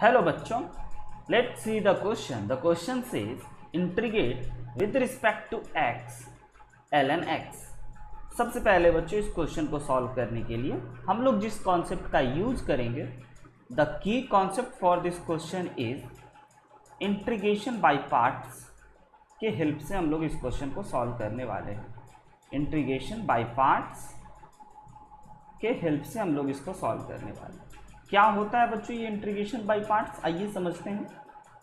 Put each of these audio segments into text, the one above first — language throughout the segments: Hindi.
हेलो बच्चों, let's see the question. The question says integrate with respect to x ln x. सबसे पहले बच्चों इस क्वेश्चन को सॉल्व करने के लिए हम लोग जिस कॉन्सेप्ट का यूज करेंगे, the key concept for this question is integration by parts के हेल्प से हम लोग इस क्वेश्चन को सॉल्व करने वाले हैं. इंटीग्रेशन बाय पार्ट्स के हेल्प से हम लोग इसको सॉल्व करने वाले हैं. क्या होता है बच्चों ये इंटीग्रेशन बाय पार्ट्स, आइए समझते हैं.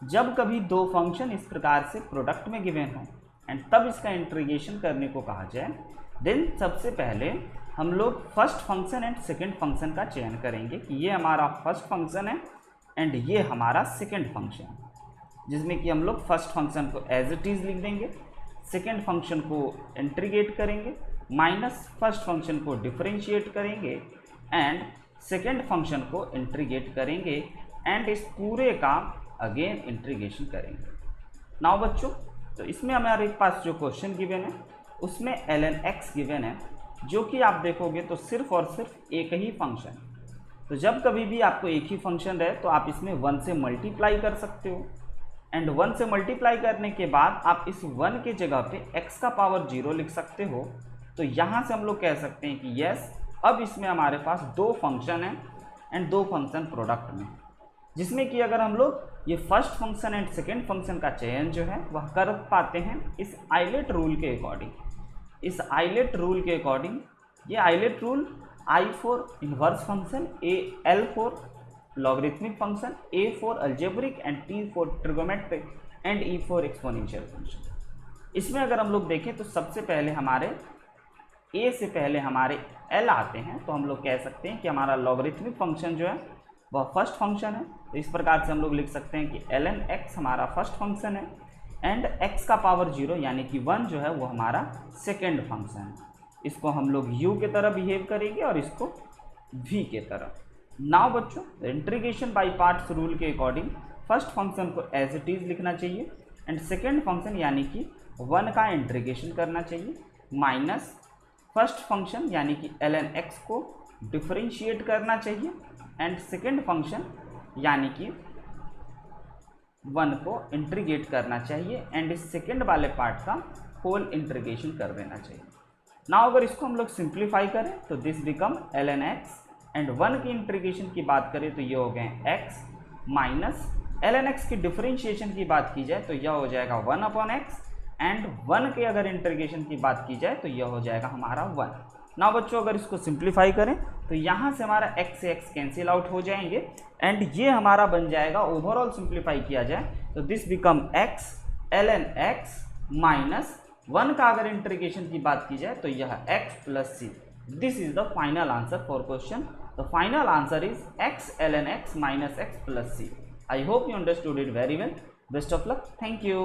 जब कभी दो फंक्शन इस प्रकार से प्रोडक्ट में गिवन हो एंड तब इसका इंटीग्रेशन करने को कहा जाए, देन सबसे पहले हम लोग first function and second function का चयन करेंगे कि ये हमारा फर्स्ट फंक्शन है एंड ये हमारा सेकंड फंक्शन है, जिसमें कि हम लोग फर्स्ट फंक्शन को एज इट इज़ लिख देंगे, सेकंड फंक्शन को इंटीग्रेट करेंगे, माइनस फर्स्ट फंक्शन को डिफरेंशिएट करेंगे एंड सेकेंड फंक्शन को इंटीग्रेट करेंगे एंड इस पूरे का अगेन इंटीग्रेशन करेंगे. नाउ बच्चों, तो इसमें हमारे पास जो क्वेश्चन गिवन है उसमें ln x गिवन है, जो कि आप देखोगे तो सिर्फ और सिर्फ एक ही फंक्शन. तो जब कभी भी आपको एक ही फंक्शन रहे तो आप इसमें 1 से मल्टीप्लाई कर सकते हो एंड 1 से मल्टीप्लाई करने के बाद आप इस 1 के जगह पे x का पावर 0 लिख सकते हो. तो यहाँ से हम लोग कह सकते हैं कि यस, अब इसमें हमारे पास दो फंक्शन हैं एंड दो फंक्शन प्रोडक्ट में, जिसमें कि अगर हम लोग ये first function and second function का चयन जो है वह कर पाते हैं इस आइलेट रूल के अकॉर्डिंग. इस आइलेट रूल के अकॉर्डिंग, ये ILATE rule I for inverse function, L for logarithmic function, A for algebraic and T for trigonometric and E for exponential function. इसमें अगर हम लोग देखें तो सबसे पहले हमारे A से पहले हमारे L आते हैं, तो हम लोग कह सकते हैं कि हमारा लॉगरिथमिक फंक्शन जो है वह फर्स्ट फंक्शन है. तो इस प्रकार से हम लोग लिख सकते हैं कि ln x हमारा फर्स्ट फंक्शन है एंड x का पावर 0 यानी कि 1 जो है वो हमारा सेकेंड फंक्शन है. इसको हम लोग u के तरह बिहेव करेंगे और इसको v के तरह. नाउ बच्चों, इंटीग्रेशन बाय पार्ट्स रूल के अकॉर्डिंग फर्स्ट फंक्शन को एज इट इज़ लिखना चाहिए एंड सेकेंड फंक्शन यानी कि 1 का इंटीग्रेशन करना चाहिए, माइनस फर्स्ट फंक्शन यानी कि ln x को डिफरेंशिएट करना चाहिए एंड सेकेंड फंक्शन यानी कि 1 को इंटीग्रेट करना चाहिए एंड इस सेकेंड वाले पार्ट का होल इंटीग्रेशन कर देना चाहिए. नाउ अगर इसको हम लोग सिंप्लीफाई करें तो this become ln x and 1 की इंटीग्रेशन की बात करें तो ये हो गए x, माइनस ln x की डिफरेंशिएशन की बात की जाए तो यह हो जाएगा 1/x एंड 1 के अगर इंटीग्रेशन की बात की जाए तो यह हो जाएगा हमारा 1. ना बच्चों अगर इसको सिंप्लीफाई करें तो यहाँ से हमारा x से x कैंसिल आउट हो जाएंगे एंड ये हमारा बन जाएगा, ओवरऑल सिंप्लीफाई किया जाए तो this become x ln x minus 1 का अगर इंटीग्रेशन की बात की जाए तो यह x plus c. This is the final answer for question. The final answer is x ln x minus x plus c. I hope you understood it very well. Best of luck. Thank you.